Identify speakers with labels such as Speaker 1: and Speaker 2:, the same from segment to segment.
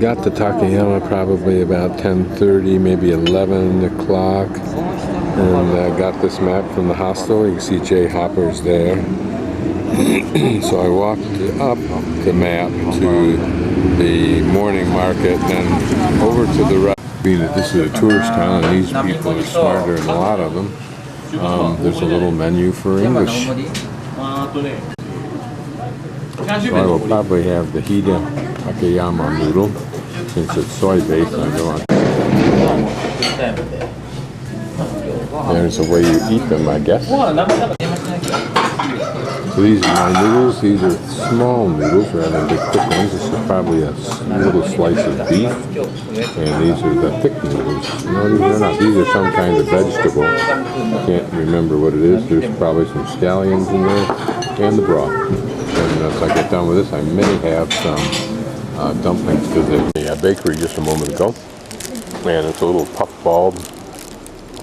Speaker 1: Got to Takayama probably about 10:30, maybe 11 o'clock, and got this map from the hostel. You can see Jay Hopper's there. So I walked up the map to the morning market and over to the right. Being that this is a tourist town and these people are smarter than a lot of them, there's a little menu for English. So I will probably have the Hida Takayama noodle, since it's soy-based. I go on. There's a way you eat them, I guess. So these are my noodles. These are small noodles rather than big thick ones. This is probably a little slice of beef. And these are the thick noodles. No, these are not. These are some kind of vegetable. I can't remember what it is. There's probably some scallions in there and the broth. And as I get done with this, I may have some dumplings to the bakery just a moment ago. And it's a little puff-balled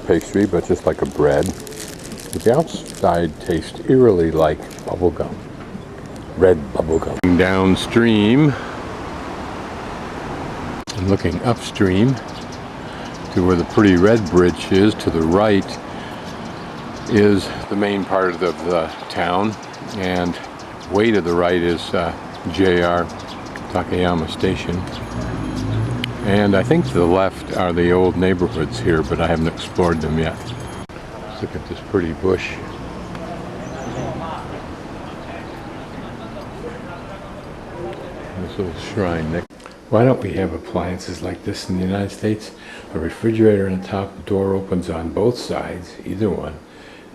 Speaker 1: pastry, but just like a bread. The outside tastes eerily like bubblegum, red bubblegum. Downstream and looking upstream to where the pretty red bridge is, to the right is the main part of the town, and way to the right is JR Takayama Station. And I think to the left are the old neighborhoods here, but I haven't explored them yet. Look at this pretty bush. This little shrine next. Why don't we have appliances like this in the United States? A refrigerator on the top, the door opens on both sides, either one.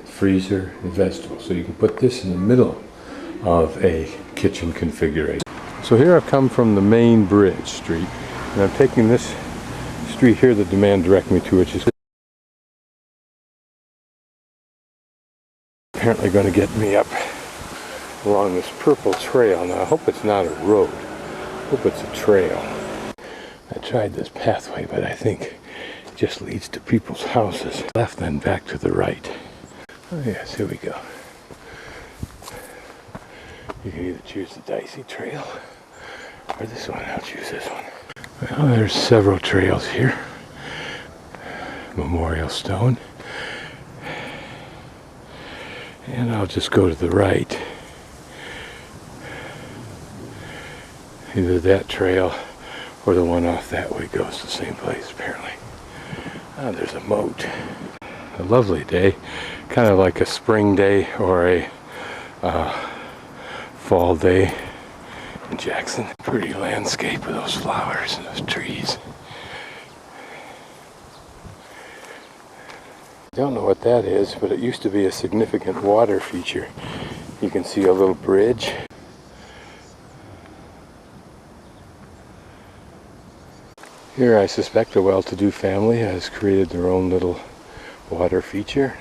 Speaker 1: Freezer and vegetables. So you can put this in the middle of a kitchen configuration. So here I've come from the main bridge street, and I'm taking this street here that the man directed me to, which is apparently going to get me up along this purple trail. Now I hope it's not a road. I hope it's a trail. I tried this pathway, but I think it just leads to people's houses. Left then back to the right. Oh yes, here we go. You can either choose the dicey trail or this one. I'll choose this one. Well, there's several trails here. Memorial Stone. And I'll just go to the right. Either that trail or the one off that way goes to the same place, apparently. Oh, there's a moat. A lovely day. Kind of like a spring day or a fall day in Jackson. Pretty landscape with those flowers and those trees. I don't know what that is, but it used to be a significant water feature. You can see a little bridge. Here I suspect a well-to-do family has created their own little water feature.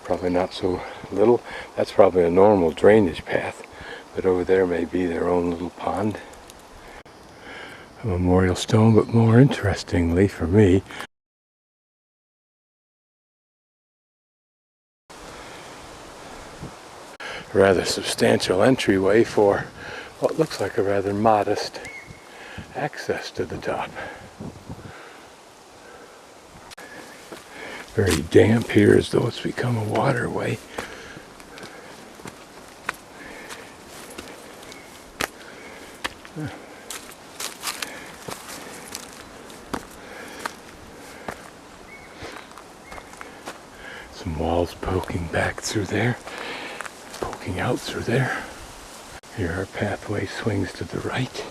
Speaker 1: Probably not so little. That's probably a normal drainage path, but over there may be their own little pond. A memorial stone, but more interestingly for me, a rather substantial entryway for what looks like a rather modest access to the top. Very damp here, as though it's become a waterway. Some walls poking back through there, poking out through there. Here our pathway swings to the right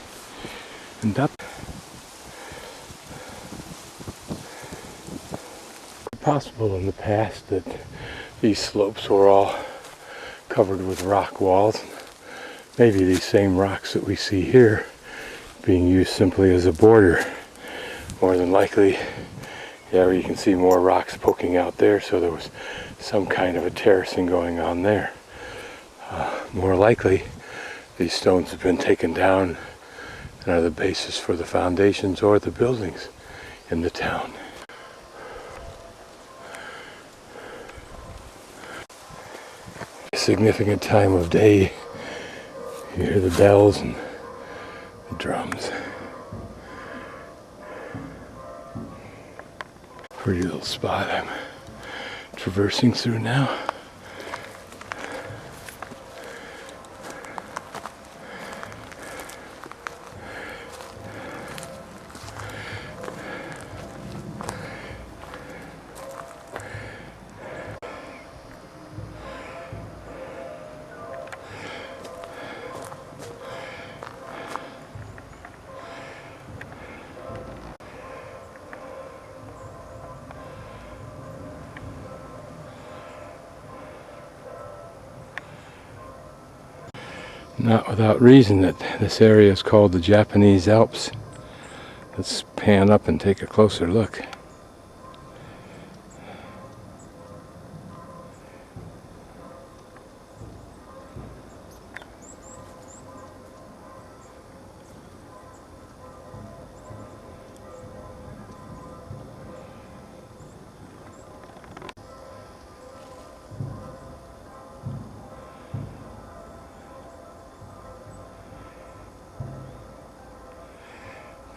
Speaker 1: and up. Possible in the past that these slopes were all covered with rock walls. Maybe these same rocks that we see here being used simply as a border. More than likely, yeah, you can see more rocks poking out there, so there was some kind of a terracing going on there. More likely, these stones have been taken down and are the basis for the foundations or the buildings in the town. A significant time of day. You hear the bells and the drums.
Speaker 2: Pretty little spot I'm traversing through now. Not without reason that this area is called the Japanese Alps. Let's pan up and take a closer look.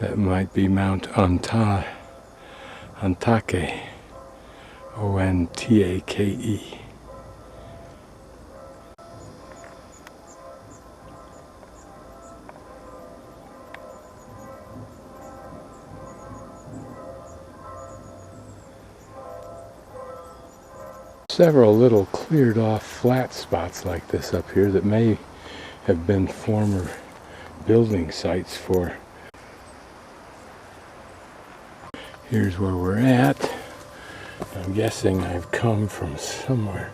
Speaker 2: That might be Mount Ontake, O-N-T-A-K-E. Several little cleared off flat spots like this up here that may have been former building sites for. Here's where we're at. I'm guessing I've come from somewhere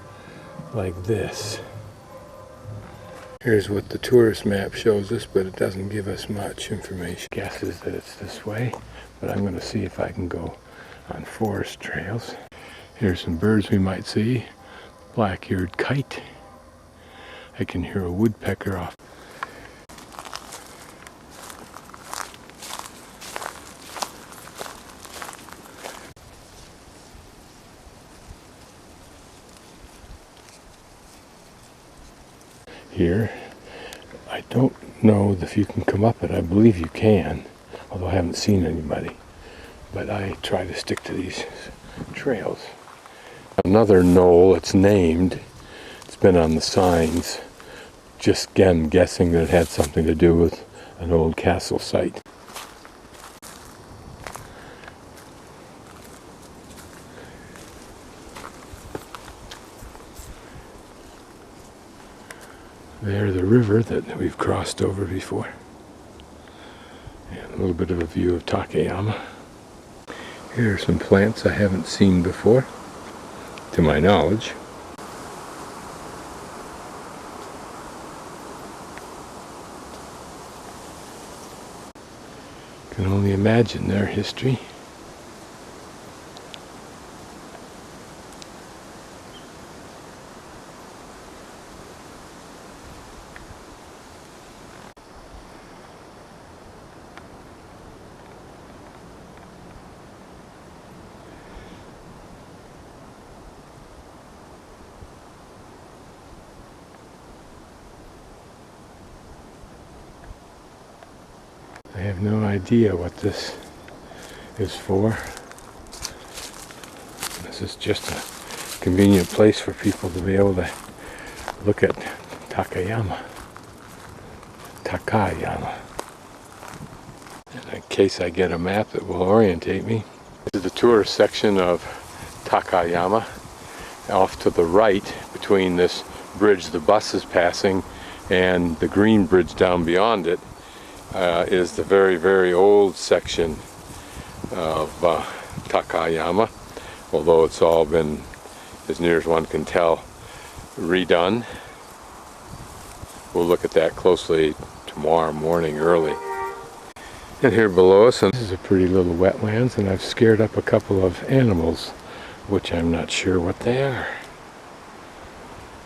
Speaker 2: like this. Here's what the tourist map shows us, but it doesn't give us much information. Guesses that it's this way, but I'm going to see if I can go on forest trails. Here's some birds we might see. Black-eared kite. I can hear a woodpecker off. Here, I don't know if you can come up it. I believe you can, although I haven't seen anybody. But I try to stick to these trails. Another knoll, it's named. It's been on the signs. Just again guessing that it had something to do with an old castle site. There's the river that we've crossed over before. And a little bit of a view of Takayama. Here are some plants I haven't seen before, to my knowledge. Can only imagine their history. I have no idea what this is for. This is just a convenient place for people to be able to look at Takayama. And in case I get a map that will orientate me. This is the tourist section of Takayama. Off to the right, between this bridge the bus is passing and the green bridge down beyond it, is the very, very old section of Takayama, although it's all been, as near as one can tell, redone. We'll look at that closely tomorrow morning early. And here below us, and this is a pretty little wetlands, and I've scared up a couple of animals, which I'm not sure what they are.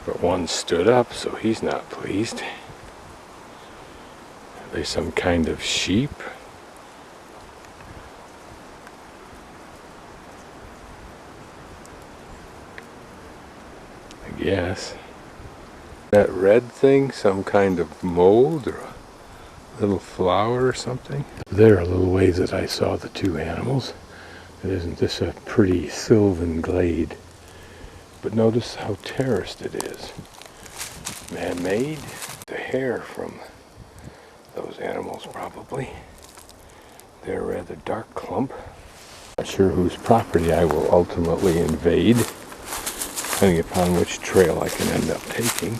Speaker 2: But one stood up, so he's not pleased. Are they some kind of sheep? I guess. That red thing, some kind of mold or a little flower or something? There, a little ways that I saw the two animals. And isn't this a pretty sylvan glade? But notice how terraced it is. Man-made. The hair from those animals probably. They're a rather dark clump. Not sure whose property I will ultimately invade, depending upon which trail I can end up taking.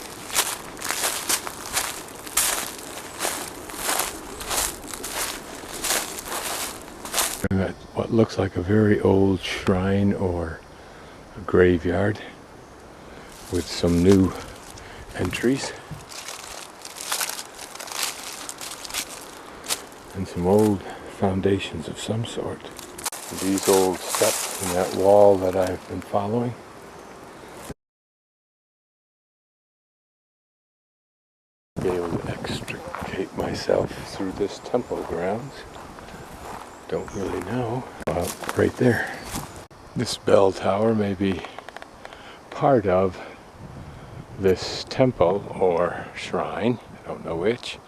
Speaker 2: I'm at what looks like a very old shrine or a graveyard with some new entries and some old foundations of some sort. These old steps and that wall that I've been following. Be able to extricate myself through this temple grounds. Don't really know. Right there. This bell tower may be part of this temple or shrine, I don't know which,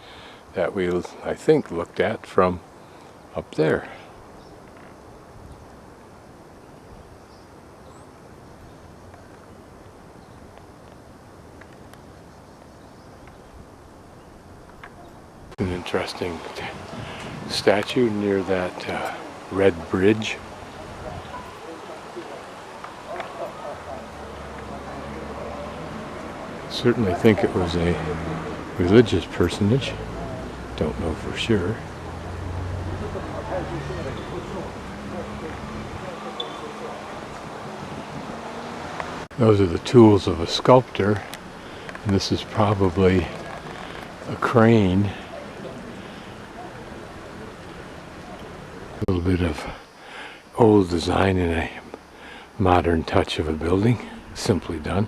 Speaker 2: that we, I think, looked at from up there. An interesting statue near that red bridge. Certainly think it was a religious personage. Don't know for sure. Those are the tools of a sculptor, and this is probably a crane. A little bit of old design and a modern touch of a building, simply done.